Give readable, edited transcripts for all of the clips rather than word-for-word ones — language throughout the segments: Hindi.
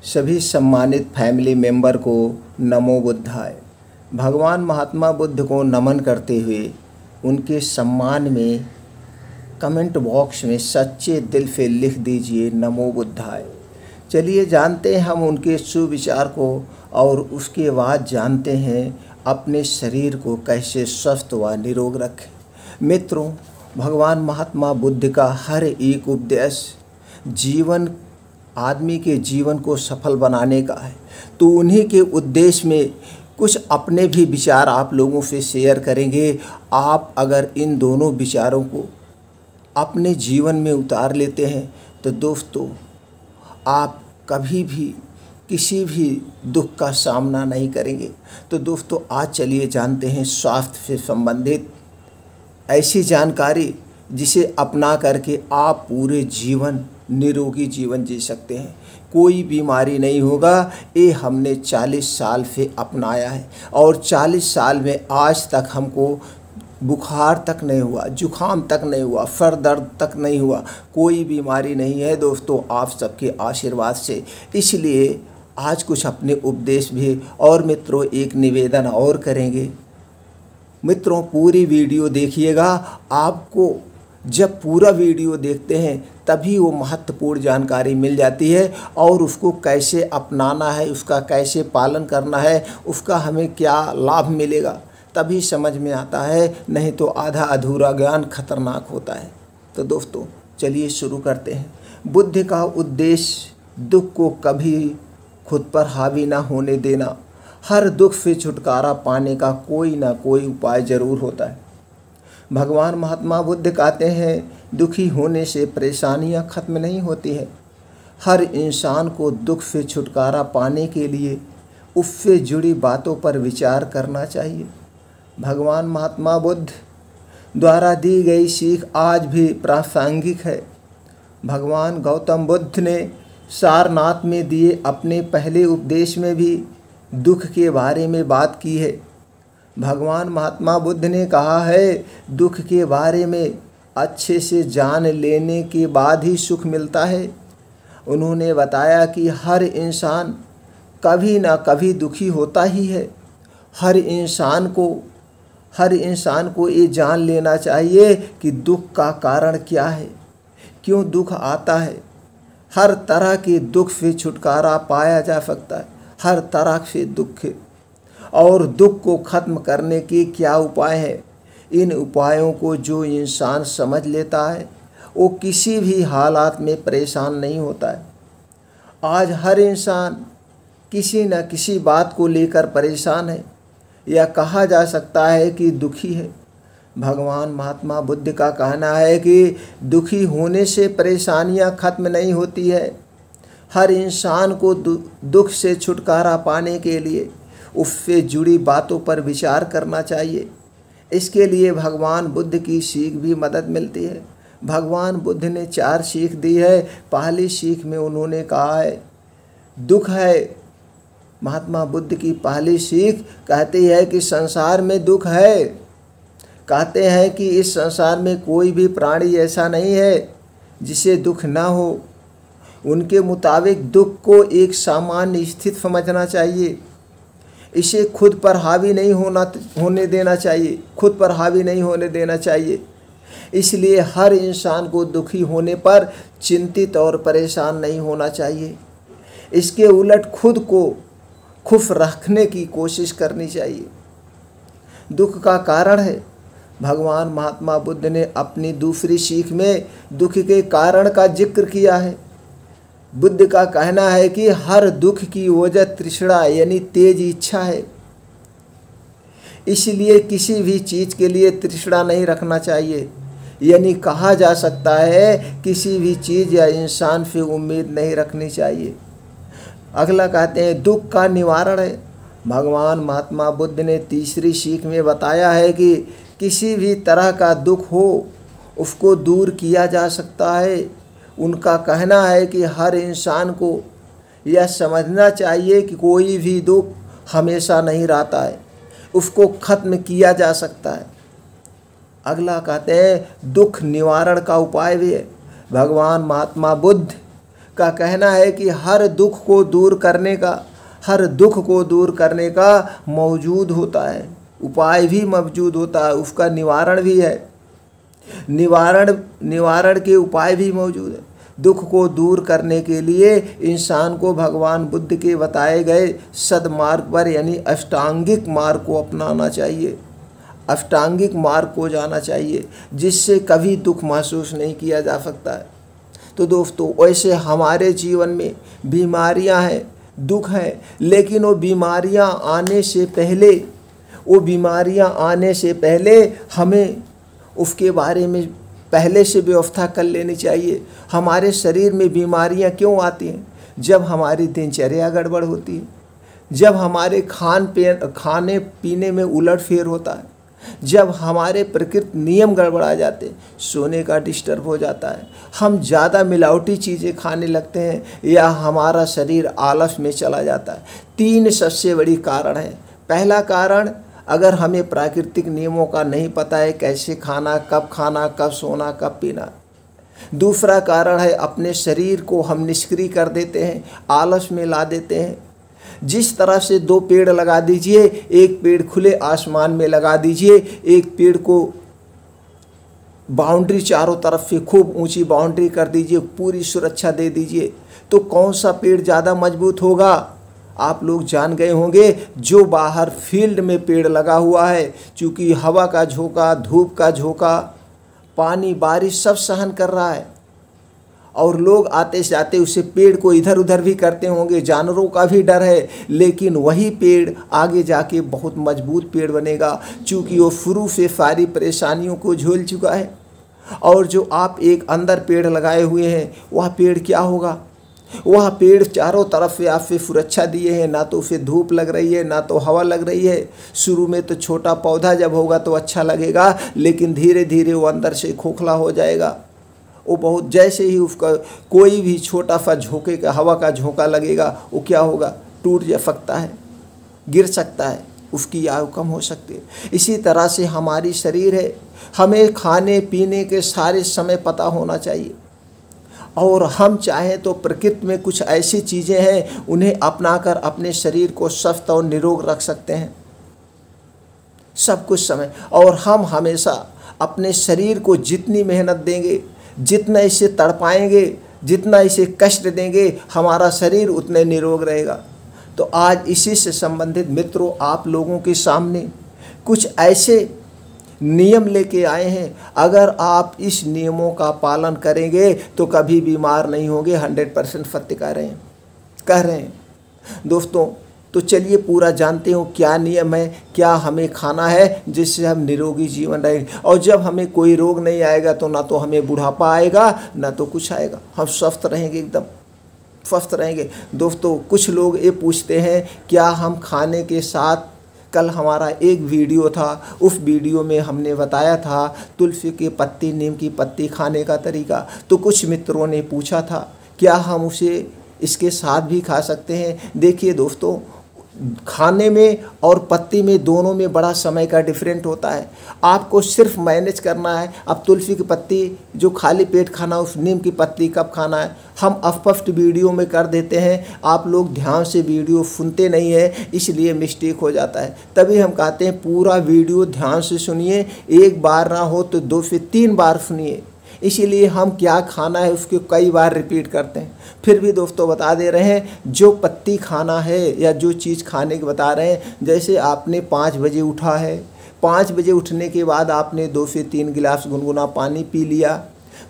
सभी सम्मानित फैमिली मेंबर को नमो बुद्धाय। भगवान महात्मा बुद्ध को नमन करते हुए उनके सम्मान में कमेंट बॉक्स में सच्चे दिल से लिख दीजिए नमो बुद्धाय। चलिए जानते हैं हम उनके सुविचार को और उसके बाद जानते हैं अपने शरीर को कैसे स्वस्थ व निरोग रखें। मित्रों, भगवान महात्मा बुद्ध का हर एक उपदेश जीवन आदमी के जीवन को सफल बनाने का है, तो उन्हीं के उद्देश्य में कुछ अपने भी विचार आप लोगों से शेयर करेंगे। आप अगर इन दोनों विचारों को अपने जीवन में उतार लेते हैं तो दोस्तों आप कभी भी किसी भी दुख का सामना नहीं करेंगे। तो दोस्तों आज चलिए जानते हैं स्वास्थ्य से संबंधित ऐसी जानकारी जिसे अपना करके आप पूरे जीवन निरोगी जीवन जी सकते हैं। कोई बीमारी नहीं होगा। ये हमने 40 साल से अपनाया है और 40 साल में आज तक हमको बुखार तक नहीं हुआ, जुखाम तक नहीं हुआ, सर दर्द तक नहीं हुआ, कोई बीमारी नहीं है दोस्तों आप सबके आशीर्वाद से। इसलिए आज कुछ अपने उपदेश भी और मित्रों एक निवेदन और करेंगे। मित्रों पूरी वीडियो देखिएगा। आपको जब पूरा वीडियो देखते हैं तभी वो महत्वपूर्ण जानकारी मिल जाती है और उसको कैसे अपनाना है, उसका कैसे पालन करना है, उसका हमें क्या लाभ मिलेगा तभी समझ में आता है, नहीं तो आधा अधूरा ज्ञान खतरनाक होता है। तो दोस्तों चलिए शुरू करते हैं। बुद्ध का उद्देश्य दुख को कभी खुद पर हावी ना होने देना। हर दुख से छुटकारा पाने का कोई ना कोई उपाय ज़रूर होता है। भगवान महात्मा बुद्ध कहते हैं दुखी होने से परेशानियां खत्म नहीं होती हैं। हर इंसान को दुख से छुटकारा पाने के लिए उससे जुड़ी बातों पर विचार करना चाहिए। भगवान महात्मा बुद्ध द्वारा दी गई सीख आज भी प्रासंगिक है। भगवान गौतम बुद्ध ने सारनाथ में दिए अपने पहले उपदेश में भी दुख के बारे में बात की है। भगवान महात्मा बुद्ध ने कहा है दुख के बारे में अच्छे से जान लेने के बाद ही सुख मिलता है। उन्होंने बताया कि हर इंसान कभी ना कभी दुखी होता ही है। हर इंसान को ये जान लेना चाहिए कि दुख का कारण क्या है, क्यों दुख आता है। हर तरह के दुख से छुटकारा पाया जा सकता है। हर तरह से दुख और दुख को खत्म करने के क्या उपाय हैं। इन उपायों को जो इंसान समझ लेता है वो किसी भी हालात में परेशान नहीं होता है। आज हर इंसान किसी न किसी बात को लेकर परेशान है या कहा जा सकता है कि दुखी है। भगवान महात्मा बुद्ध का कहना है कि दुखी होने से परेशानियां खत्म नहीं होती है। हर इंसान को दुख से छुटकारा पाने के लिए उससे जुड़ी बातों पर विचार करना चाहिए। इसके लिए भगवान बुद्ध की सीख भी मदद मिलती है। भगवान बुद्ध ने 4 सीख दी है। पहली सीख में उन्होंने कहा है दुख है। महात्मा बुद्ध की पहली सीख कहती है कि संसार में दुख है। कहते हैं कि इस संसार में कोई भी प्राणी ऐसा नहीं है जिसे दुख ना हो। उनके मुताबिक दुख को एक सामान्य स्थिति समझना चाहिए। इसे खुद पर हावी नहीं होने देना चाहिए। खुद पर हावी नहीं होने देना चाहिए। इसलिए हर इंसान को दुखी होने पर चिंतित और परेशान नहीं होना चाहिए। इसके उलट खुद को खुश रखने की कोशिश करनी चाहिए। दुख का कारण है। भगवान महात्मा बुद्ध ने अपनी दूसरी सीख में दुख के कारण का जिक्र किया है। बुद्ध का कहना है कि हर दुख की वजह तृष्णा यानी तेज इच्छा है। इसलिए किसी भी चीज़ के लिए तृष्णा नहीं रखना चाहिए। यानी कहा जा सकता है किसी भी चीज़ या इंसान से उम्मीद नहीं रखनी चाहिए। अगला कहते हैं दुख का निवारण है। भगवान महात्मा बुद्ध ने तीसरी सीख में बताया है कि किसी भी तरह का दुख हो उसको दूर किया जा सकता है। उनका कहना है कि हर इंसान को यह समझना चाहिए कि कोई भी दुख हमेशा नहीं रहता है, उसको खत्म किया जा सकता है। अगला कहते हैं दुख निवारण का उपाय भी है। भगवान महात्मा बुद्ध का कहना है कि हर दुख को दूर करने का मौजूद होता है, उपाय भी मौजूद होता है, उसका निवारण भी है, निवारण के उपाय भी मौजूद है। दुख को दूर करने के लिए इंसान को भगवान बुद्ध के बताए गए सद्मार्ग पर यानी अष्टांगिक मार्ग को अपनाना चाहिए, अष्टांगिक मार्ग को जाना चाहिए, जिससे कभी दुख महसूस नहीं किया जा सकता है। तो दोस्तों, वैसे हमारे जीवन में बीमारियां हैं, दुख है, लेकिन वो बीमारियां आने से पहले हमें उसके बारे में पहले से व्यवस्था कर लेनी चाहिए। हमारे शरीर में बीमारियां क्यों आती हैं? जब हमारी दिनचर्या गड़बड़ होती है, जब हमारे खाने पीने में उलटफेर होता है, जब हमारे प्रकृति नियम गड़बड़ा जाते हैं, सोने का डिस्टर्ब हो जाता है, हम ज़्यादा मिलावटी चीज़ें खाने लगते हैं, या हमारा शरीर आलस में चला जाता है। 3 सबसे बड़ी कारण है। पहला कारण, अगर हमें प्राकृतिक नियमों का नहीं पता है, कैसे खाना, कब सोना, कब पीना। दूसरा कारण है, अपने शरीर को हम निष्क्रिय कर देते हैं, आलस में ला देते हैं। जिस तरह से 2 पेड़ लगा दीजिए, एक पेड़ खुले आसमान में लगा दीजिए, एक पेड़ को बाउंड्री चारों तरफ से खूब ऊंची बाउंड्री कर दीजिए, पूरी सुरक्षा दे दीजिए, तो कौन सा पेड़ ज़्यादा मजबूत होगा? आप लोग जान गए होंगे, जो बाहर फील्ड में पेड़ लगा हुआ है, चूँकि हवा का झोंका, धूप का झोंका, पानी, बारिश सब सहन कर रहा है, और लोग आते जाते उसे पेड़ को इधर उधर भी करते होंगे, जानवरों का भी डर है, लेकिन वही पेड़ आगे जाके बहुत मजबूत पेड़ बनेगा, चूँकि वो शुरू से सारी परेशानियों को झेल चुका है। और जो आप एक अंदर पेड़ लगाए हुए हैं, वह पेड़ क्या होगा? वह पेड़ चारों तरफ से आपसे सुरक्षा दिए हैं, ना तो उसे धूप लग रही है, ना तो हवा लग रही है। शुरू में तो छोटा पौधा जब होगा तो अच्छा लगेगा, लेकिन धीरे धीरे वो अंदर से खोखला हो जाएगा। वो बहुत, जैसे ही उसका कोई भी छोटा सा झोंके का, हवा का झोंका लगेगा, वो क्या होगा? टूट जा सकता है, गिर सकता है, उसकी आयु कम हो सकती है। इसी तरह से हमारी शरीर है, हमें खाने पीने के सारे समय पता होना चाहिए, और हम चाहें तो प्रकृति में कुछ ऐसी चीज़ें हैं, उन्हें अपनाकर अपने शरीर को स्वस्थ और निरोग रख सकते हैं सब कुछ समय। और हम हमेशा अपने शरीर को जितनी मेहनत देंगे, जितना इसे तड़पाएंगे, जितना इसे कष्ट देंगे, हमारा शरीर उतने निरोग रहेगा। तो आज इसी से संबंधित मित्रों, आप लोगों के सामने कुछ ऐसे नियम लेके आए हैं। अगर आप इस नियमों का पालन करेंगे तो कभी बीमार नहीं होंगे, 100% सत्य कह रहे हैं दोस्तों। तो चलिए पूरा जानते हो क्या नियम है, क्या हमें खाना है जिससे हम निरोगी जीवन रहेंगे। और जब हमें कोई रोग नहीं आएगा तो ना तो हमें बुढ़ापा आएगा, ना तो कुछ आएगा, हम स्वस्थ रहेंगे, एकदम स्वस्थ रहेंगे। दोस्तों, कुछ लोग ये पूछते हैं क्या हम खाने के साथ, कल हमारा एक वीडियो था, उस वीडियो में हमने बताया था तुलसी की पत्ती, नीम की पत्ती खाने का तरीका। तो कुछ मित्रों ने पूछा था क्या हम उसे इसके साथ भी खा सकते हैं। देखिए दोस्तों, खाने में और पत्ती में दोनों में बड़ा समय का डिफरेंट होता है। आपको सिर्फ मैनेज करना है। अब तुलसी की पत्ती जो खाली पेट खाना, उस नीम की पत्ती कब खाना है, हम अस्पष्ट वीडियो में कर देते हैं। आप लोग ध्यान से वीडियो सुनते नहीं है, इसलिए मिस्टेक हो जाता है। तभी हम कहते हैं पूरा वीडियो ध्यान से सुनिए, एक बार ना हो तो 2 से 3 बार सुनिए। इसीलिए हम क्या खाना है उसको कई बार रिपीट करते हैं। फिर भी दोस्तों बता दे रहे हैं, जो पत्ती खाना है या जो चीज़ खाने की बता रहे हैं, जैसे आपने 5 बजे उठा है, 5 बजे उठने के बाद आपने 2 से 3 गिलास गुनगुना पानी पी लिया।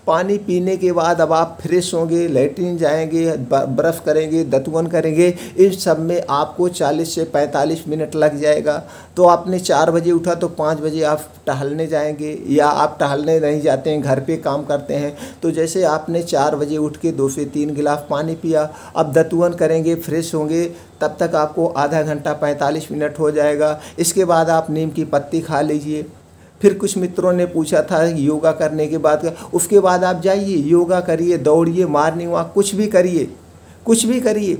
पानी पीने के बाद अब आप फ्रेश होंगे, लैट्रिन जाएंगे, ब्रश करेंगे, दतवन करेंगे, इन सब में आपको 40 से 45 मिनट लग जाएगा। तो आपने 4 बजे उठा तो 5 बजे आप टहलने जाएंगे, या आप टहलने नहीं जाते हैं, घर पे काम करते हैं। तो जैसे आपने 4 बजे उठ के 2 से 3 गिलास पानी पिया, अब दतवन करेंगे, फ्रेश होंगे, तब तक आपको आधा घंटा 45 मिनट हो जाएगा। इसके बाद आप नीम की पत्ती खा लीजिए। फिर कुछ मित्रों ने पूछा था योगा करने के बाद, उसके बाद आप जाइए योगा करिए, दौड़िए, मॉर्निंग वॉक, कुछ भी करिए,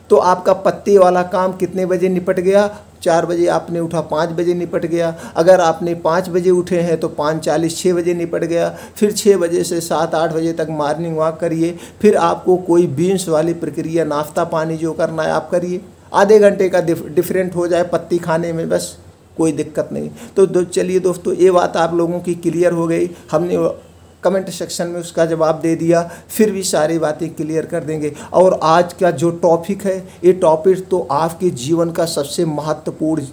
तो आपका पत्ते वाला काम कितने बजे निपट गया? 4 बजे आपने उठा, 5 बजे निपट गया। अगर आपने 5 बजे उठे हैं तो 5:40 6 बजे निपट गया। फिर 6 बजे से 7-8 बजे तक मॉर्निंग वॉक करिए। फिर आपको कोई बीन्स वाली प्रक्रिया, नाश्ता पानी जो करना है आप करिए। आधे घंटे का डिफरेंट हो जाए पत्ती खाने में, बस कोई दिक्कत नहीं। तो चलिए दोस्तों, ये बात आप लोगों की क्लियर हो गई। हमने कमेंट सेक्शन में उसका जवाब दे दिया, फिर भी सारी बातें क्लियर कर देंगे। और आज का जो टॉपिक है, ये टॉपिक तो आपके जीवन का सबसे महत्वपूर्ण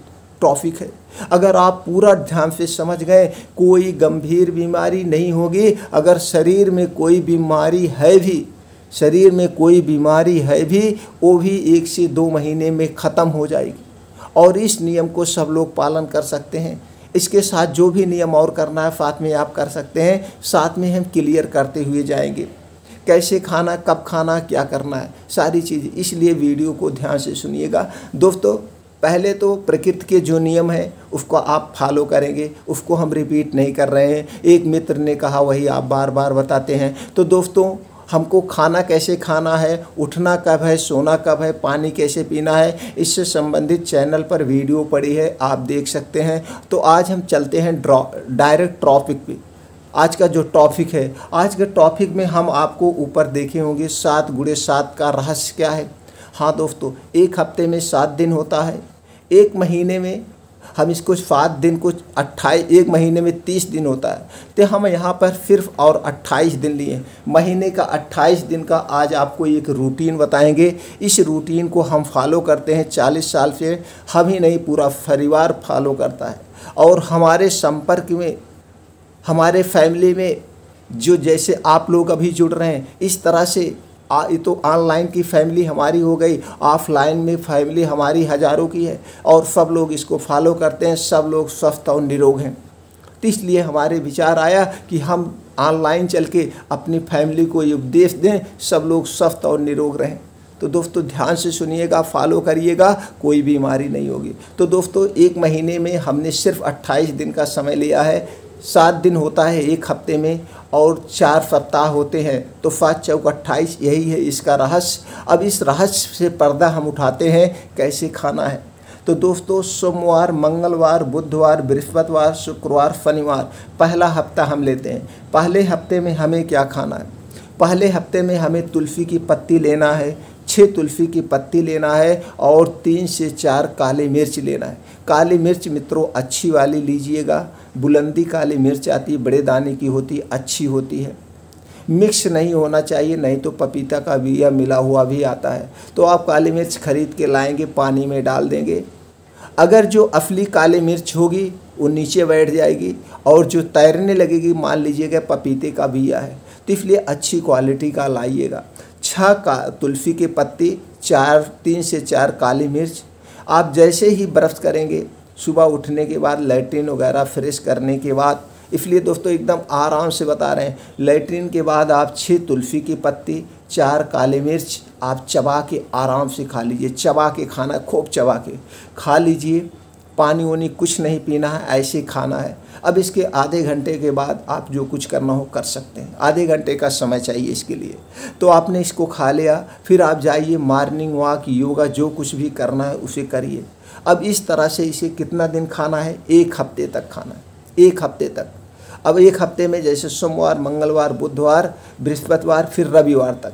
टॉपिक है। अगर आप पूरा ध्यान से समझ गए, कोई गंभीर बीमारी नहीं होगी। अगर शरीर में कोई बीमारी है भी, शरीर में कोई बीमारी है भी, वो भी 1 से 2 महीने में ख़त्म हो जाएगी। और इस नियम को सब लोग पालन कर सकते हैं। इसके साथ जो भी नियम और करना है साथ में आप कर सकते हैं। साथ में हम क्लियर करते हुए जाएंगे, कैसे खाना, कब खाना, क्या करना है, सारी चीज़। इसलिए वीडियो को ध्यान से सुनिएगा दोस्तों। पहले तो प्रकृति के जो नियम है उसको आप फॉलो करेंगे, उसको हम रिपीट नहीं कर रहे हैं। एक मित्र ने कहा वही आप बार बार बताते हैं। तो दोस्तों, हमको खाना कैसे खाना है, उठना कब है, सोना कब है, पानी कैसे पीना है, इससे संबंधित चैनल पर वीडियो पड़ी है, आप देख सकते हैं। तो आज हम चलते हैं डायरेक्ट टॉपिक पे। आज का जो टॉपिक है, आज के टॉपिक में हम आपको ऊपर देखे होंगे 7 × 7 का रहस्य क्या है। हाँ दोस्तों, एक हफ्ते में 7 दिन होता है, एक महीने में हम इसको 7 दिन को 28, एक महीने में 30 दिन होता है। तो हम यहाँ पर सिर्फ और 28 दिन लिए। महीने का 28 दिन का आज आपको एक रूटीन बताएंगे। इस रूटीन को हम फॉलो करते हैं 40 साल से। हम ही नहीं, पूरा परिवार फॉलो करता है। और हमारे संपर्क में, हमारे फैमिली में जो जैसे आप लोग अभी जुड़ रहे हैं, इस तरह से ये तो ऑनलाइन की फैमिली हमारी हो गई, ऑफलाइन में फैमिली हमारी हज़ारों की है। और सब लोग इसको फॉलो करते हैं, सब लोग स्वस्थ और निरोग हैं। तो इसलिए हमारे विचार आया कि हम ऑनलाइन चल के अपनी फैमिली को ये उपदेश दें, सब लोग स्वस्थ और निरोग रहें। तो दोस्तों ध्यान से सुनिएगा, फॉलो करिएगा, कोई बीमारी नहीं होगी। तो दोस्तों, एक महीने में हमने सिर्फ 28 दिन का समय लिया है। 7 दिन होता है एक हफ्ते में और 4 सप्ताह होते हैं, तो 5 चौक 28, यही है इसका रहस्य। अब इस रहस्य से पर्दा हम उठाते हैं, कैसे खाना है। तो दोस्तों, सोमवार, मंगलवार, बुधवार, बृहस्पतिवार, शुक्रवार, शनिवार, पहला हफ्ता हम लेते हैं। पहले हफ्ते में हमें क्या खाना है? पहले हफ्ते में हमें तुलसी की पत्ती लेना है, 6 तुलसी की पत्ती लेना है और 3 से 4 काली मिर्च लेना है। काली मिर्च मित्रों अच्छी वाली लीजिएगा, बुलंदी काली मिर्च आती है, बड़े दाने की होती है, अच्छी होती है। मिक्स नहीं होना चाहिए, नहीं तो पपीता का बिया मिला हुआ भी आता है। तो आप काली मिर्च खरीद के लाएंगे, पानी में डाल देंगे। अगर जो असली काली मिर्च होगी वो नीचे बैठ जाएगी और जो तैरने लगेगी, मान लीजिएगा पपीते का बिया है, तो इसलिए अच्छी क्वालिटी का लाइएगा। 6 तुलसी के पत्ती, 3 से 4 काली मिर्च। आप जैसे ही ब्रश करेंगे, सुबह उठने के बाद, लैट्रिन वगैरह फ्रेश करने के बाद, इसलिए दोस्तों एकदम आराम से बता रहे हैं, लैट्रिन के बाद आप 6 तुलसी की पत्ती, 4 काली मिर्च आप चबा के आराम से खा लीजिए। चबा के खाना, खूब चबा के खा लीजिए। पानी वानी कुछ नहीं पीना है, ऐसे खाना है। अब इसके आधे घंटे के बाद आप जो कुछ करना हो कर सकते हैं। आधे घंटे का समय चाहिए इसके लिए। तो आपने इसको खा लिया, फिर आप जाइए मॉर्निंग वॉक, योगा, जो कुछ भी करना है उसे करिए। अब इस तरह से इसे कितना दिन खाना है? 1 हफ्ते तक खाना है, 1 हफ्ते तक। अब 1 हफ्ते में जैसे सोमवार, मंगलवार, बुधवार, बृहस्पतिवार, फिर रविवार तक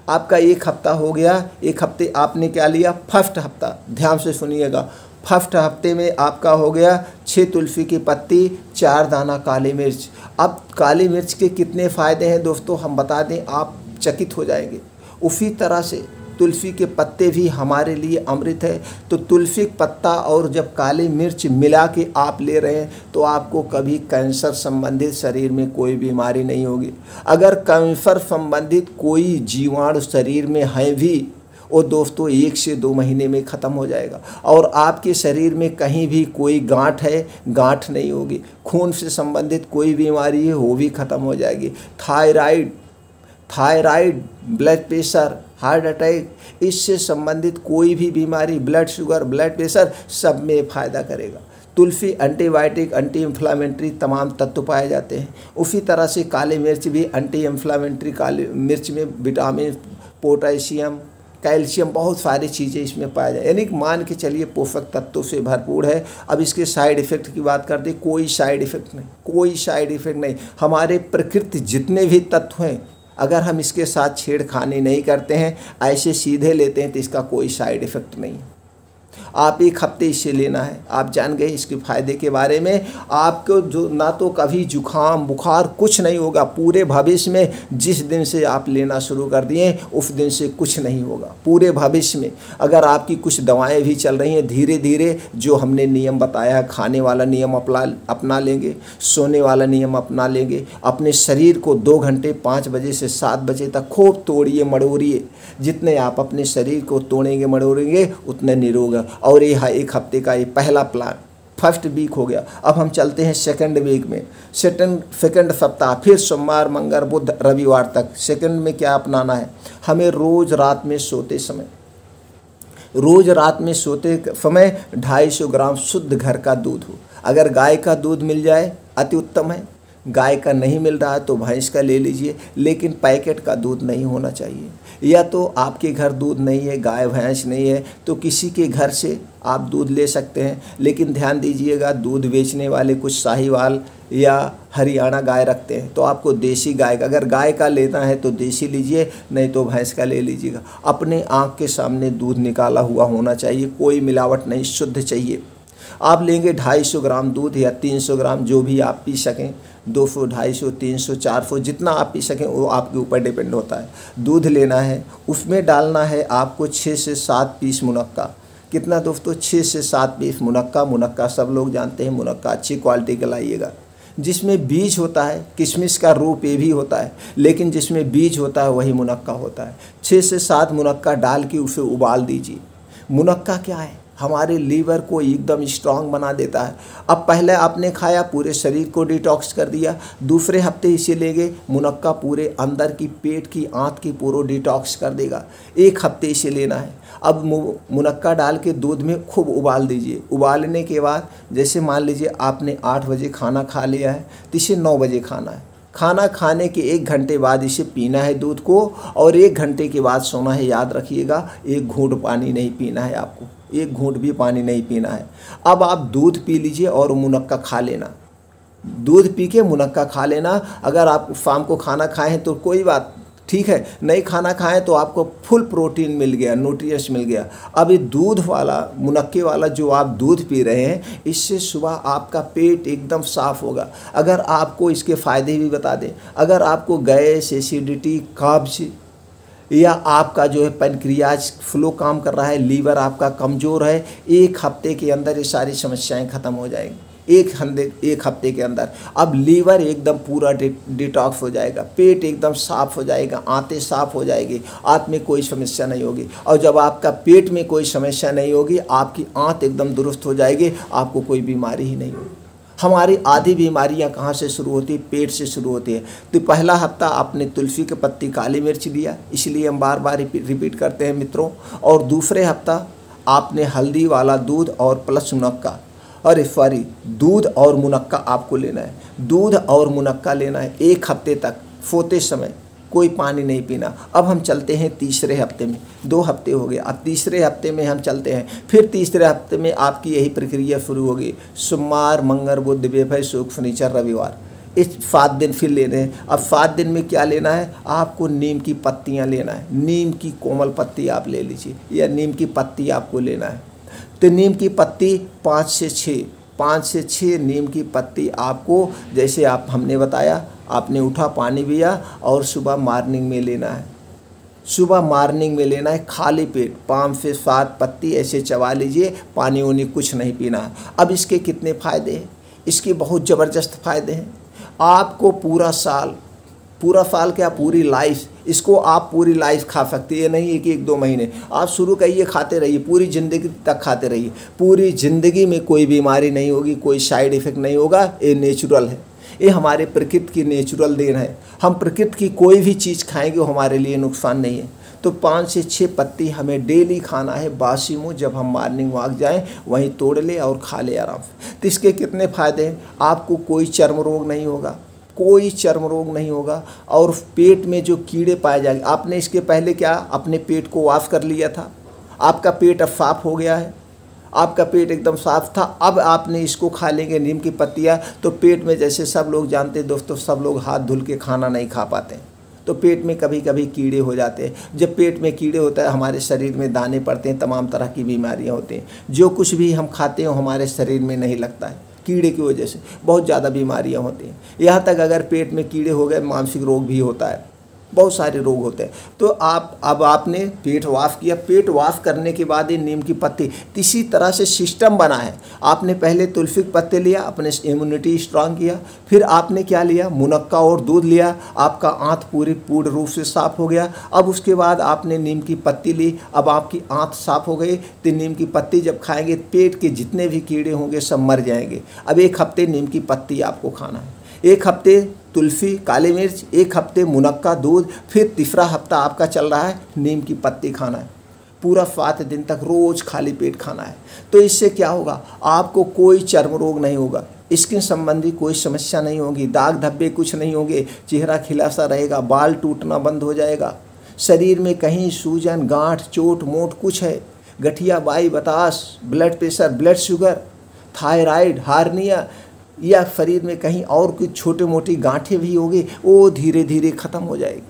आपका 1 हफ्ता हो गया। 1 हफ्ते आपने क्या लिया? फर्स्ट हफ्ता, ध्यान से सुनिएगा। फर्स्ट हफ्ते में आपका हो गया 6 तुलसी की पत्ती, 4 दाना काली मिर्च। अब काली मिर्च के कितने फ़ायदे हैं दोस्तों हम बता दें, आप चकित हो जाएंगे। उसी तरह से तुलसी के पत्ते भी हमारे लिए अमृत है। तो तुलसी पत्ता और जब काली मिर्च मिला के आप ले रहे हैं तो आपको कभी कैंसर संबंधित शरीर में कोई बीमारी नहीं होगी। अगर कैंसर संबंधित कोई जीवाणु शरीर में है भी, वो दोस्तों 1 से 2 महीने में ख़त्म हो जाएगा। और आपके शरीर में कहीं भी कोई गांठ है, गांठ नहीं होगी। खून से संबंधित कोई बीमारी है, वो भी ख़त्म हो जाएगी। Thyroid, blood pressure, heart attack, इससे संबंधित कोई भी बीमारी, ब्लड शुगर, ब्लड प्रेशर, सब में फ़ायदा करेगा। तुलसी एंटीबायोटिक, एंटी इन्फ्लामेटरी तमाम तत्व पाए जाते हैं। उसी तरह से काली मिर्च भी एंटी इन्फ्लामेटरी, काली मिर्च में विटामिन, पोटेशियम, कैल्शियम, बहुत सारी चीज़ें इसमें पाया जाए, यानी कि मान के चलिए पोषक तत्वों से भरपूर है। अब इसके साइड इफ़ेक्ट की बात करते, कोई साइड इफ़ेक्ट नहीं, कोई साइड इफ़ेक्ट नहीं। हमारे प्रकृति जितने भी तत्व हैं, अगर हम इसके साथ छेड़खानी नहीं करते हैं, ऐसे सीधे लेते हैं, तो इसका कोई साइड इफ़ेक्ट नहीं है। आप एक हफ्ते इसे लेना है, आप जान गए इसके फ़ायदे के बारे में। आपको जो ना तो कभी जुखाम बुखार कुछ नहीं होगा पूरे भविष्य में। जिस दिन से आप लेना शुरू कर दिए उस दिन से कुछ नहीं होगा पूरे भविष्य में। अगर आपकी कुछ दवाएं भी चल रही हैं, धीरे धीरे जो हमने नियम बताया है, खाने वाला नियम अपना लेंगे, सोने वाला नियम अपना लेंगे, अपने शरीर को 2 घंटे 5 बजे से 7 बजे तक खूब तोड़िए मड़ोड़िए। जितने आप अपने शरीर को तोड़ेंगे मड़ोड़ेंगे उतने निरोग। और ये एक हफ्ते का ये पहला प्लान, फर्स्ट वीक हो गया। अब हम चलते हैं सेकंड वीक में, सेकंड सप्ताह, फिर सोमवार मंगल बुध रविवार तक। सेकंड में क्या अपनाना है, हमें रोज़ रात में सोते समय 250 ग्राम शुद्ध घर का दूध हो। अगर गाय का दूध मिल जाए अति उत्तम है, गाय का नहीं मिल रहा है तो भैंस का ले लीजिए, लेकिन पैकेट का दूध नहीं होना चाहिए। या तो आपके घर दूध नहीं है, गाय भैंस नहीं है, तो किसी के घर से आप दूध ले सकते हैं। लेकिन ध्यान दीजिएगा, दूध बेचने वाले कुछ साहिवाल या हरियाणा गाय रखते हैं, तो आपको देसी गाय का, अगर गाय का लेना है तो देसी लीजिए, नहीं तो भैंस का ले लीजिएगा। अपने आँख के सामने दूध निकाला हुआ होना चाहिए, कोई मिलावट नहीं, शुद्ध चाहिए। आप लेंगे 250 ग्राम दूध या 300 ग्राम, जो भी आप पी सकें, 200, 250, 300, 400, जितना आप पी सकें वो आपके ऊपर डिपेंड होता है। दूध लेना है, उसमें डालना है आपको 6 से 7 पीस मुनक्का। कितना दोस्तों, 6 से 7 पीस मुनक्का। मुनक्का सब लोग जानते हैं, मुनक्का अच्छी क्वालिटी का लाइएगा, जिसमें बीज होता है। किशमिश का रूप ये भी होता है, लेकिन जिसमें बीज होता है वही मुनक्का होता है। 6 से 7 मुनक्का डाल के उसे उबाल दीजिए। मुनक्का क्या है, हमारे लीवर को एकदम स्ट्रांग बना देता है। अब पहले आपने खाया, पूरे शरीर को डिटॉक्स कर दिया, दूसरे हफ्ते इसे लेंगे, मुनक्का पूरे अंदर की पेट की आंत की पूरा डिटॉक्स कर देगा। 1 हफ्ते इसे लेना है। अब मुनक्का डाल के दूध में खूब उबाल दीजिए। उबालने के बाद जैसे मान लीजिए आपने 8 बजे खाना खा लिया है, तो इसे 9 बजे खाना है। खाना खाने के 1 घंटे बाद इसे पीना है दूध को, और 1 घंटे के बाद सोना है। याद रखिएगा, 1 घूंट पानी नहीं पीना है आपको, 1 घूंट भी पानी नहीं पीना है। अब आप दूध पी लीजिए और मुनक्का खा लेना, दूध पी के मुनक्का खा लेना। अगर आप शाम को खाना खाए हैं तो कोई बात ठीक है, नहीं खाना खाएं तो आपको फुल प्रोटीन मिल गया, न्यूट्रिएंट्स मिल गया। अब ये दूध वाला, मुनक्के वाला जो आप दूध पी रहे हैं, इससे सुबह आपका पेट एकदम साफ़ होगा। अगर आपको इसके फ़ायदे भी बता दें, अगर आपको गैस, एसिडिटी, कब्ज या आपका जो है पैनक्रियाज फ्लो काम कर रहा है, लीवर आपका कमज़ोर है, 1 हफ्ते के अंदर ये सारी समस्याएं ख़त्म हो जाएंगी। 1 हफ्ते के अंदर अब लीवर एकदम पूरा डिटॉक्स हो जाएगा, पेट एकदम साफ़ हो जाएगा, आंतें साफ़ हो जाएगी, आंत में कोई समस्या नहीं होगी। और जब आपका पेट में कोई समस्या नहीं होगी, आपकी आंत एकदम दुरुस्त हो जाएगी, आपको कोई बीमारी ही नहीं होगी। हमारी आधी बीमारियां कहाँ से शुरू होती है, पेट से शुरू होती है। तो पहला हफ्ता आपने तुलसी के पत्ती, काली मिर्च लिया, इसलिए हम बार बार रिपीट करते हैं मित्रों। और दूसरे हफ्ता आपने हल्दी वाला दूध और प्लस मुनक्का, दूध और मुनक्का आपको लेना है। दूध और मुनक्का लेना है 1 हफ्ते तक, सोते समय कोई पानी नहीं पीना। अब हम चलते हैं तीसरे हफ्ते में, 2 हफ्ते हो गए, अब तीसरे हफ्ते में हम चलते हैं। फिर तीसरे हफ्ते में आपकी यही प्रक्रिया शुरू होगी। सोमवार मंगल बुध बृहस्पति शुक्र शनिचर रविवार, इस 7 दिन फिर लेने हैं। अब 7 दिन में क्या लेना है, आपको नीम की पत्तियां लेना है। नीम की कोमल पत्ती आप ले लीजिए, या नीम की पत्ती आपको लेना है। तो नीम की पत्ती 5 से 6 नीम की पत्ती आपको, जैसे आप हमने बताया, आपने उठा पानी पिया और सुबह मॉर्निंग में लेना है। सुबह मॉर्निंग में लेना है, खाली पेट 5 से 7 पत्ती ऐसे चबा लीजिए, पानी वानी कुछ नहीं पीना है। अब इसके कितने फ़ायदे हैं, इसके बहुत ज़बरदस्त फ़ायदे हैं। आपको पूरा साल क्या, पूरी लाइफ, इसको आप पूरी लाइफ खा सकते हैं। ये नहीं है कि 1-2 महीने, आप शुरू करिए, खाते रहिए, पूरी ज़िंदगी तक खाते रहिए। पूरी ज़िंदगी में कोई बीमारी नहीं होगी, कोई साइड इफ़ेक्ट नहीं होगा। ये नेचुरल है, ये हमारे प्रकृति की नेचुरल देन है। हम प्रकृति की कोई भी चीज़ खाएंगे वो हमारे लिए नुकसान नहीं है। तो 5 से 6 पत्ती हमें डेली खाना है, बासी मुँह, जब हम मॉर्निंग वॉक जाएं वहीं तोड़ ले और खा ले आराम से। तो इसके कितने फ़ायदे हैं, आपको कोई चर्म रोग नहीं होगा, कोई चर्म रोग नहीं होगा और पेट में जो कीड़े पाए जाएंगे। आपने इसके पहले क्या अपने पेट को वॉश कर लिया था, आपका पेट अब साफ हो गया है, आपका पेट एकदम साफ था। अब आपने इसको खा लेंगे नीम की पत्तियाँ, तो पेट में, जैसे सब लोग जानते हैं दोस्तों, सब लोग हाथ धुल के खाना नहीं खा पाते हैं, तो पेट में कभी कभी कीड़े हो जाते हैं। जब पेट में कीड़े होता है हमारे शरीर में दाने पड़ते हैं, तमाम तरह की बीमारियां होती हैं। जो कुछ भी हम खाते हैं हमारे शरीर में नहीं लगता है, कीड़े की वजह से बहुत ज़्यादा बीमारियां होती हैं। यहाँ तक अगर पेट में कीड़े हो गए मानसिक रोग भी होता है, बहुत सारे रोग होते हैं। तो अब आपने पेट वाश किया, पेट वाश करने के बाद ये नीम की पत्ती, इसी तरह से सिस्टम बना है। आपने पहले तुलसी के पत्ते लिया, अपने इम्यूनिटी स्ट्रांग किया, फिर आपने क्या लिया, मुनक्का और दूध लिया, आपका आंत पूर्ण रूप से साफ हो गया। अब उसके बाद आपने नीम की पत्ती ली, अब आपकी आंत साफ हो गई। तो नीम की पत्ती जब खाएंगे पेट के जितने भी कीड़े होंगे सब मर जाएंगे। अब 1 हफ्ते नीम की पत्ती आपको खाना है, 1 हफ्ते तुलसी काली मिर्च, 1 हफ्ते मुनक्का दूध, फिर तीसरा हफ्ता आपका चल रहा है नीम की पत्ती खाना है। पूरा 7 दिन तक रोज़ खाली पेट खाना है। तो इससे क्या होगा, आपको कोई चर्म रोग नहीं होगा, स्किन संबंधी कोई समस्या नहीं होगी, दाग धब्बे कुछ नहीं होंगे, चेहरा खिला सा रहेगा, बाल टूटना बंद हो जाएगा, शरीर में कहीं सूजन गांठ चोट मोट कुछ है, गठिया बाई बतास, blood pressure blood sugar thyroid hernia या शरीर में कहीं और कुछ छोटे मोटी गांठें भी होगी, वो धीरे धीरे ख़त्म हो जाएगी,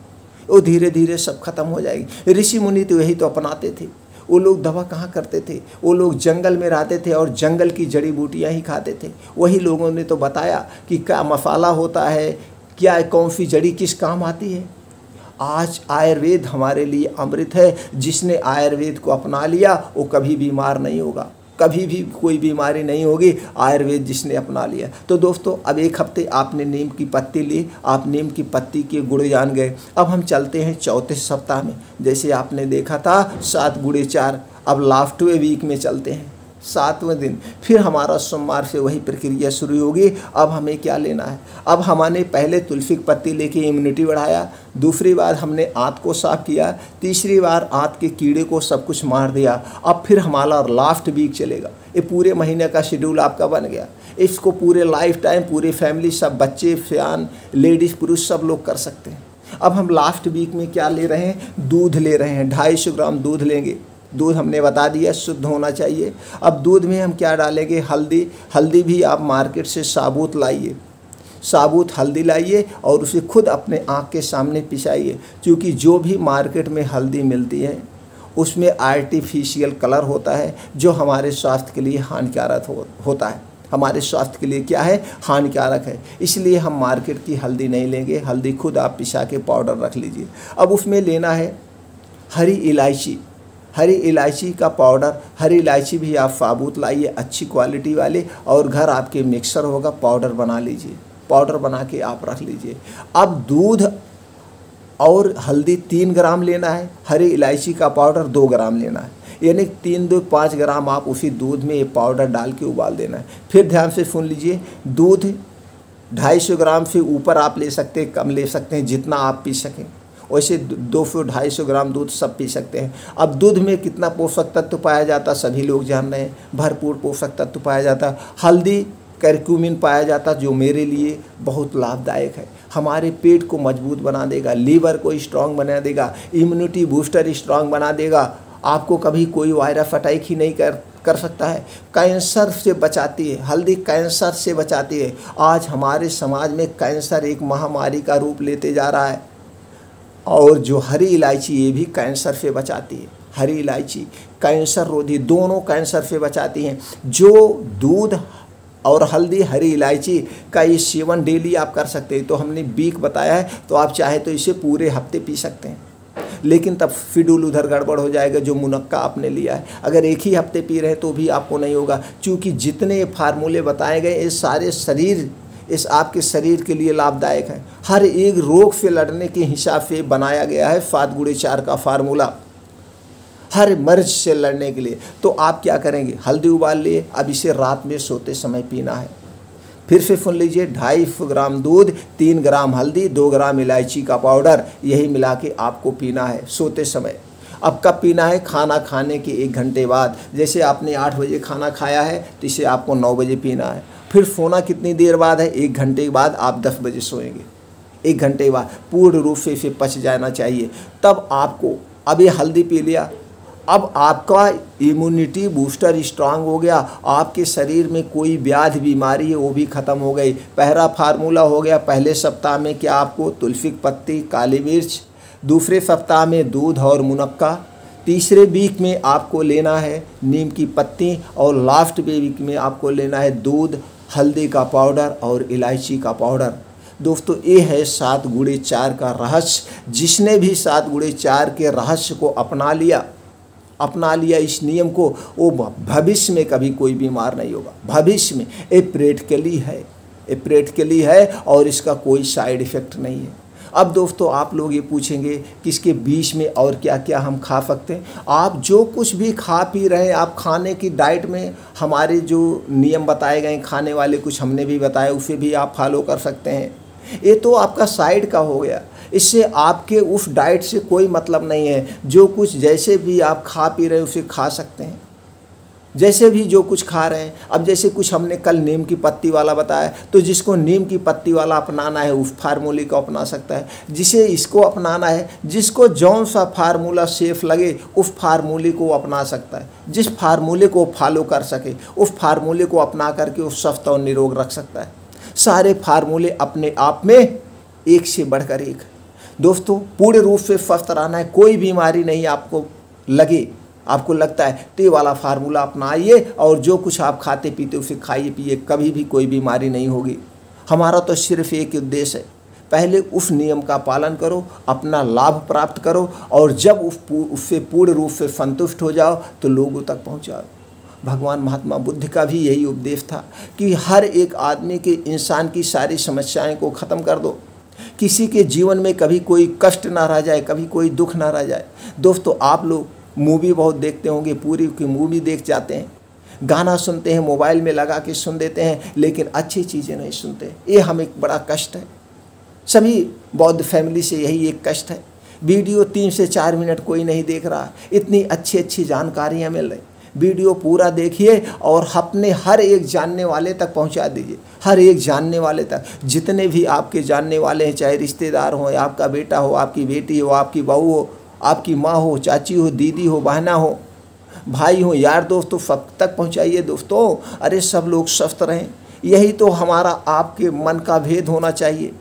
वो धीरे धीरे सब खत्म हो जाएगी। ऋषि मुनि तो यही तो अपनाते थे। वो लोग दवा कहाँ करते थे, वो लोग जंगल में रहते थे और जंगल की जड़ी बूटियाँ ही खाते थे। वही लोगों ने तो बताया कि क्या मसाला होता है, क्या कौन सी जड़ी किस काम आती है। आज आयुर्वेद हमारे लिए अमृत है। जिसने आयुर्वेद को अपना लिया वो कभी बीमार नहीं होगा, कभी भी कोई बीमारी नहीं होगी, आयुर्वेद जिसने अपना लिया। तो दोस्तों अब 1 हफ्ते आपने नीम की पत्ती ली, आप नीम की पत्ती के गुण जान गए। अब हम चलते हैं चौथे सप्ताह में। जैसे आपने देखा था 7 गुणे 4, अब लास्टवें वीक में चलते हैं, 7वें दिन फिर हमारा सोमवार से वही प्रक्रिया शुरू होगी। अब हमें क्या लेना है, अब हमने पहले तुलसी की पत्ती लेके इम्यूनिटी बढ़ाया, दूसरी बार हमने आंत को साफ किया, तीसरी बार आंत के कीड़े को सब कुछ मार दिया। अब फिर हमारा लास्ट वीक चलेगा। ये पूरे महीने का शेड्यूल आपका बन गया। इसको पूरे लाइफ टाइम पूरे फैमिली सब बच्चे सियान लेडीज़ पुरुष सब लोग कर सकते हैं। अब हम लास्ट वीक में क्या ले रहे हैं, दूध ले रहे हैं, 250 ग्राम दूध लेंगे। दूध हमने बता दिया शुद्ध होना चाहिए। अब दूध में हम क्या डालेंगे, हल्दी। हल्दी भी आप मार्केट से साबुत लाइए, साबुत हल्दी लाइए और उसे खुद अपने आँख के सामने पिसाइए। क्योंकि जो भी मार्केट में हल्दी मिलती है उसमें आर्टिफिशियल कलर होता है जो हमारे स्वास्थ्य के लिए हानिकारक होता है, हमारे स्वास्थ्य के लिए क्या है, हानिकारक है। इसलिए हम मार्केट की हल्दी नहीं लेंगे, हल्दी खुद आप पिसा के पाउडर रख लीजिए। अब उसमें लेना है हरी इलायची, हरी इलायची का पाउडर। हरी इलायची भी आप साबुत लाइए अच्छी क्वालिटी वाले, और घर आपके मिक्सर होगा, पाउडर बना लीजिए, पाउडर बना के आप रख लीजिए। अब दूध और हल्दी 3 ग्राम लेना है, हरी इलायची का पाउडर 2 ग्राम लेना है, यानी 3 2 5 ग्राम आप उसी दूध में ये पाउडर डाल के उबाल देना है। फिर ध्यान से सुन लीजिए, दूध 250 ग्राम से ऊपर आप ले सकते हैं, कम ले सकते हैं, जितना आप पी सकें। वैसे 200-250 ग्राम दूध सब पी सकते हैं। अब दूध में कितना पोषक तत्व पाया जाता सभी लोग जान रहे हैं, भरपूर पोषक तत्व पाया जाता। हल्दी करक्यूमिन पाया जाता जो मेरे लिए बहुत लाभदायक है, हमारे पेट को मजबूत बना देगा, लीवर को स्ट्रांग बना देगा, इम्यूनिटी बूस्टर स्ट्रांग बना देगा। आपको कभी कोई वायरस अटैक ही नहीं कर सकता है। कैंसर से बचाती है हल्दी, कैंसर से बचाती है। आज हमारे समाज में कैंसर एक महामारी का रूप लेते जा रहा है, और जो हरी इलायची ये भी कैंसर से बचाती है। हरी इलायची कैंसर रोधी, दोनों कैंसर से बचाती हैं। जो दूध और हल्दी हरी इलायची का ये सेवन डेली आप कर सकते हैं। तो हमने वीक बताया है, तो आप चाहे तो इसे पूरे हफ्ते पी सकते हैं, लेकिन तब शेड्यूल उधर गड़बड़ हो जाएगा। जो मुनक्का आपने लिया है अगर एक ही हफ्ते पी रहे हैं तो भी आपको नहीं होगा, क्योंकि जितने फार्मूले बताए गए ये सारे इस आपके शरीर के लिए लाभदायक है। हर एक रोग से लड़ने के हिसाब से बनाया गया है 7 गुणे 4 का फार्मूला, हर मर्ज से लड़ने के लिए। तो आप क्या करेंगे, हल्दी उबाल लिए, अब इसे रात में सोते समय पीना है। फिर से सुन लीजिए, 250 ग्राम दूध, 3 ग्राम हल्दी, 2 ग्राम इलायची का पाउडर, यही मिला के आपको पीना है सोते समय। अब कब पीना है, खाना खाने के 1 घंटे बाद। जैसे आपने 8 बजे खाना खाया है तो इसे आपको 9 बजे पीना है। फिर सोना कितनी देर बाद है? 1 घंटे के बाद आप 10 बजे सोएंगे। 1 घंटे के बाद पूर्ण रूप से इसे पच जाना चाहिए। तब आपको, अब ये हल्दी पी लिया, अब आपका इम्यूनिटी बूस्टर स्ट्रांग हो गया, आपके शरीर में कोई व्याधि बीमारी है वो भी ख़त्म हो गई। पहला फार्मूला हो गया, पहले सप्ताह में क्या आपको तुलसी की पत्ती, काली मिर्च, दूसरे सप्ताह में दूध और मुनक्का, तीसरे वीक में आपको लेना है नीम की पत्ती, और लास्ट वीक में आपको लेना है दूध, हल्दी का पाउडर और इलायची का पाउडर। दोस्तों ये है 7 गुणे 4 का रहस्य। जिसने भी 7 गुणे 4 के रहस्य को अपना लिया इस नियम को, वो भविष्य में कभी कोई बीमार नहीं होगा। भविष्य में ये प्रैक्टिकली है और इसका कोई साइड इफ़ेक्ट नहीं है। अब दोस्तों आप लोग ये पूछेंगे कि इसके बीच में और क्या क्या हम खा सकते हैं। आप जो कुछ भी खा पी रहे हैं, आप खाने की डाइट में हमारे जो नियम बताए गए खाने वाले, कुछ हमने भी बताए, उसे भी आप फॉलो कर सकते हैं। ये तो आपका साइड का हो गया, इससे आपके उस डाइट से कोई मतलब नहीं है। जो कुछ जैसे भी आप खा पी रहे हैं उसे खा सकते हैं, जैसे भी जो कुछ खा रहे हैं। अब जैसे कुछ हमने कल नीम की पत्ती वाला बताया, तो जिसको नीम की पत्ती वाला अपनाना है उस फार्मूले को अपना सकता है। जिसे इसको अपनाना है, जिसको जौन सा फार्मूला सेफ लगे उस फार्मूले को अपना सकता है। जिस फार्मूले को फॉलो कर सके उस फार्मूले को अपना करके वो स्वस्थ और निरोग रख सकता है। सारे फार्मूले अपने आप में एक से बढ़कर एक। दोस्तों पूर्ण रूप से स्वस्थ रहना है, कोई बीमारी नहीं आपको लगे, आपको लगता है तो ये वाला फार्मूला अपनाइए और जो कुछ आप खाते पीते उसे खाइए पिए, कभी भी कोई बीमारी नहीं होगी। हमारा तो सिर्फ एक उद्देश्य है, पहले उस नियम का पालन करो, अपना लाभ प्राप्त करो, और जब उससे पूर्ण रूप से संतुष्ट हो जाओ तो लोगों तक पहुँचाओ। भगवान महात्मा बुद्ध का भी यही उपदेश था कि हर एक आदमी के, इंसान की सारी समस्याएं को ख़त्म कर दो। किसी के जीवन में कभी कोई कष्ट ना रह जाए, कभी कोई दुख ना रह जाए। दोस्तों आप लोग मूवी बहुत देखते होंगे, पूरी की मूवी देख जाते हैं, गाना सुनते हैं, मोबाइल में लगा के सुन देते हैं, लेकिन अच्छी चीज़ें नहीं सुनते। ये हमें बड़ा कष्ट है। सभी बौद्ध फैमिली से यही एक कष्ट है। वीडियो 3 से 4 मिनट कोई नहीं देख रहा, इतनी अच्छी अच्छी जानकारियाँ मिल रही। वीडियो पूरा देखिए और अपने हर एक जानने वाले तक पहुंचा दीजिए, हर एक जानने वाले तक। जितने भी आपके जानने वाले हैं, चाहे रिश्तेदार हो, आपका बेटा हो, आपकी बेटी हो, आपकी बहू हो, आपकी माँ हो, चाची हो, दीदी हो, बहना हो, भाई हो, यार दोस्तों, सब तक पहुंचाइए दोस्तों। अरे सब लोग स्वस्थ रहें, यही तो हमारा आपके मन का भेद होना चाहिए।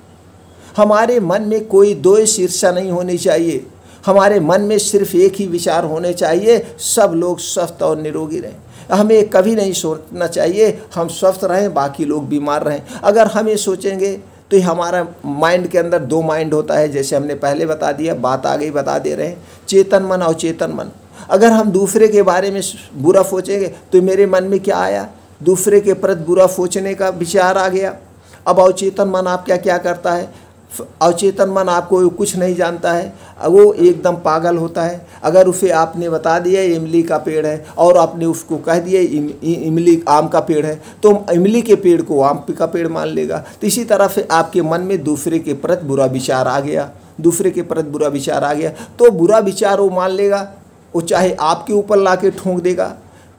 हमारे मन में कोई दो ईर्ष्या नहीं होनी चाहिए, हमारे मन में सिर्फ एक ही विचार होने चाहिए, सब लोग स्वस्थ और निरोगी रहें। हमें कभी नहीं सोचना चाहिए हम स्वस्थ रहें बाकी लोग बीमार रहें। अगर हम ये सोचेंगे तो हमारा माइंड के अंदर 2 माइंड होता है, जैसे हमने पहले बता दिया, बात आगे बता दे रहे हैं, चेतन मन और चेतन मन। अगर हम दूसरे के बारे में बुरा सोचेंगे तो मेरे मन में क्या आया? दूसरे के प्रति बुरा सोचने का विचार आ गया। अब अवचेतन मन आपका क्या करता है? अवचेतन मन आपको कुछ नहीं जानता है, वो एकदम पागल होता है। अगर उसे आपने बता दिया इमली का पेड़ है और आपने उसको कह दिया इमली आम का पेड़ है, तो इमली के पेड़ को आम का पेड़ मान लेगा। तो इसी तरह से आपके मन में दूसरे के प्रति बुरा विचार आ गया, तो बुरा विचार वो मान लेगा, वो चाहे आपके ऊपर ला के ठोंक देगा।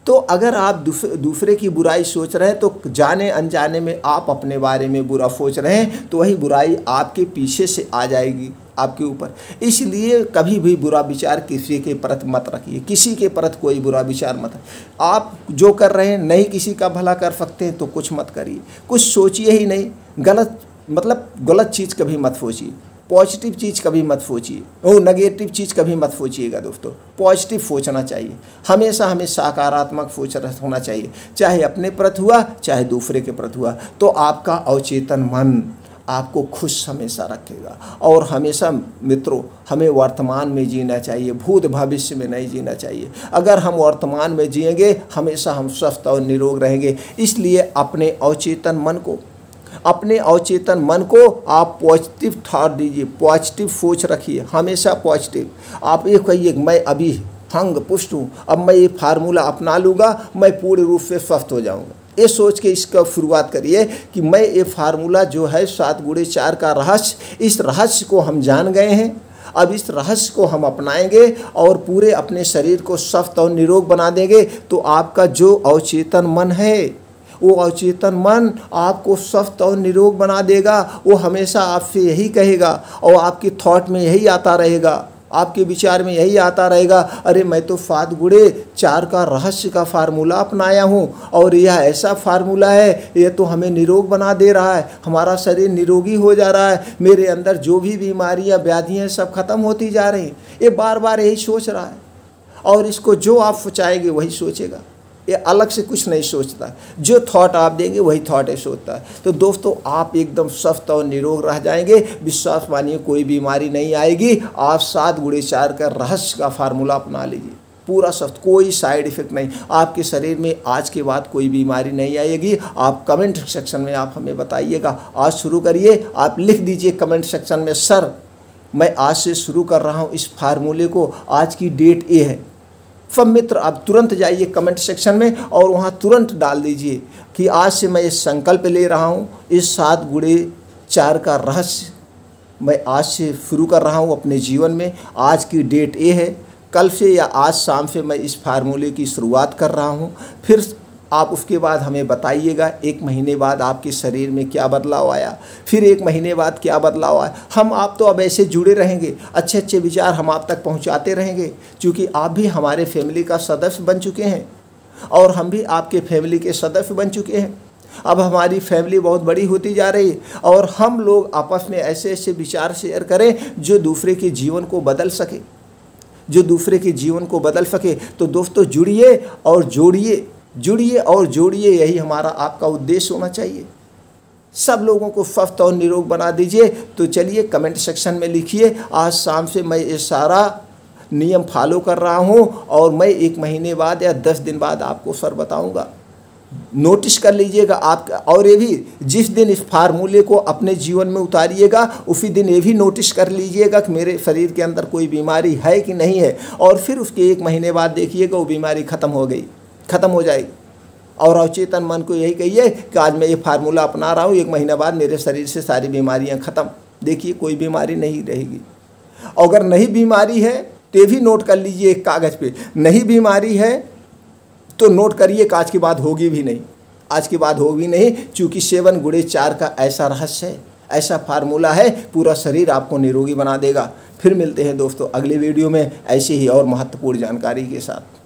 तो अगर आप दूसरे की बुराई सोच रहे हैं तो जाने अनजाने में आप अपने बारे में बुरा सोच रहे हैं, तो वही बुराई आपके पीछे से आ जाएगी आपके ऊपर। इसलिए कभी भी बुरा विचार किसी के प्रति मत रखिए, किसी के प्रति कोई बुरा विचार मत। आप जो कर रहे हैं नहीं किसी का भला कर सकते हैं तो कुछ मत करिए, कुछ सोचिए ही नहीं। गलत चीज़ कभी मत सोचिए, पॉजिटिव चीज़ कभी मत सोचिए, वो नेगेटिव चीज़ कभी मत सोचिएगा दोस्तों। पॉजिटिव सोचना चाहिए, हमेशा हमें सकारात्मक सोच होना चाहिए, चाहे अपने प्रति हुआ चाहे दूसरे के प्रति हुआ। तो आपका अवचेतन मन आपको खुश हमेशा रखेगा। और हमेशा मित्रों हमें वर्तमान में जीना चाहिए, भूत भविष्य में नहीं जीना चाहिए। अगर हम वर्तमान में जिएंगे हमेशा हम स्वस्थ और निरोग रहेंगे। इसलिए अपने अवचेतन मन को आप पॉजिटिव थॉट दीजिए, पॉजिटिव सोच रखिए, हमेशा पॉजिटिव। आप ये कहिए मैं अभी हंग पुष्ट हूँ, अब मैं ये फार्मूला अपना लूँगा, मैं पूर्ण रूप से स्वस्थ हो जाऊँगा। ये सोच के इसका शुरुआत करिए कि मैं ये फार्मूला जो है 7 गुणे 4 का रहस्य, इस रहस्य को हम जान गए हैं, अब इस रहस्य को हम अपनाएंगे और पूरे अपने शरीर को स्वस्थ और निरोग बना देंगे। तो आपका जो अवचेतन मन है वो अवचेतन मन आपको स्वस्थ और निरोग बना देगा। वो हमेशा आपसे यही कहेगा और आपके थॉट में यही आता रहेगा, आपके विचार में यही आता रहेगा, अरे मैं तो 7 गुणे 4 का रहस्य का फार्मूला अपनाया हूँ और यह ऐसा फार्मूला है, ये तो हमें निरोग बना दे रहा है, हमारा शरीर निरोगी हो जा रहा है, मेरे अंदर जो भी बीमारियाँ व्याधियाँ सब खत्म होती जा रही हैं। ये बार बार यही सोच रहा है और इसको जो आप सोचाएंगे वही सोचेगा। ये अलग से कुछ नहीं सोचता, जो थॉट आप देंगे वही थॉट है सोचता है। तो दोस्तों आप एकदम स्वस्थ और निरोग रह जाएंगे, विश्वास मानिए कोई बीमारी नहीं आएगी। आप 7 गुणे 4 का रहस्य का फार्मूला अपना लीजिए, पूरा स्वस्थ, कोई साइड इफेक्ट नहीं, आपके शरीर में आज के बाद कोई बीमारी नहीं आएगी। आप कमेंट सेक्शन में आप हमें बताइएगा। आज शुरू करिए, आप लिख दीजिए कमेंट सेक्शन में, सर मैं आज से शुरू कर रहा हूँ इस फार्मूले को, आज की डेट ये है। सब मित्र आप तुरंत जाइए कमेंट सेक्शन में और वहाँ तुरंत डाल दीजिए कि आज से मैं इस संकल्प ले रहा हूँ, इस 7 गुणे 4 का रहस्य मैं आज से शुरू कर रहा हूँ अपने जीवन में। आज की डेट ये है, कल से या आज शाम से मैं इस फार्मूले की शुरुआत कर रहा हूँ। फिर आप उसके बाद हमें बताइएगा 1 महीने बाद आपके शरीर में क्या बदलाव आया, फिर 1 महीने बाद क्या बदलाव आया। हम आप तो अब ऐसे जुड़े रहेंगे, अच्छे अच्छे विचार हम आप तक पहुंचाते रहेंगे, क्योंकि आप भी हमारे फैमिली का सदस्य बन चुके हैं और हम भी आपके फैमिली के सदस्य बन चुके हैं। अब हमारी फैमिली बहुत बड़ी होती जा रही है और हम लोग आपस में ऐसे ऐसे विचार शेयर करें जो दूसरे के जीवन को बदल सके, जो दूसरे के जीवन को बदल सके। तो दोस्तों जुड़िए और जोड़िए, जुड़िए और जोड़िए, यही हमारा आपका उद्देश्य होना चाहिए। सब लोगों को स्वस्थ और निरोग बना दीजिए। तो चलिए कमेंट सेक्शन में लिखिए, आज शाम से मैं ये सारा नियम फॉलो कर रहा हूँ और मैं 1 महीने बाद या 10 दिन बाद आपको सर बताऊँगा। नोटिस कर लीजिएगा आप, और ये भी जिस दिन इस फार्मूले को अपने जीवन में उतारिएगा उसी दिन ये भी नोटिस कर लीजिएगा कि मेरे शरीर के अंदर कोई बीमारी है कि नहीं है, और फिर उसके 1 महीने बाद देखिएगा वो बीमारी खत्म हो गई, खत्म हो जाएगी। और अवचेतन मन को यही कहिए कि आज मैं ये फार्मूला अपना रहा हूँ, 1 महीने बाद मेरे शरीर से सारी बीमारियाँ खत्म। देखिए कोई बीमारी नहीं रहेगी। अगर नहीं बीमारी है तो ये भी नोट कर लीजिए एक कागज़ पे, नहीं बीमारी है तो नोट करिए कि आज के बाद होगी भी नहीं, आज के बाद होगी नहीं, क्योंकि 7 गुणे 4 का ऐसा रहस्य है, ऐसा फार्मूला है, पूरा शरीर आपको निरोगी बना देगा। फिर मिलते हैं दोस्तों अगले वीडियो में ऐसी ही और महत्वपूर्ण जानकारी के साथ।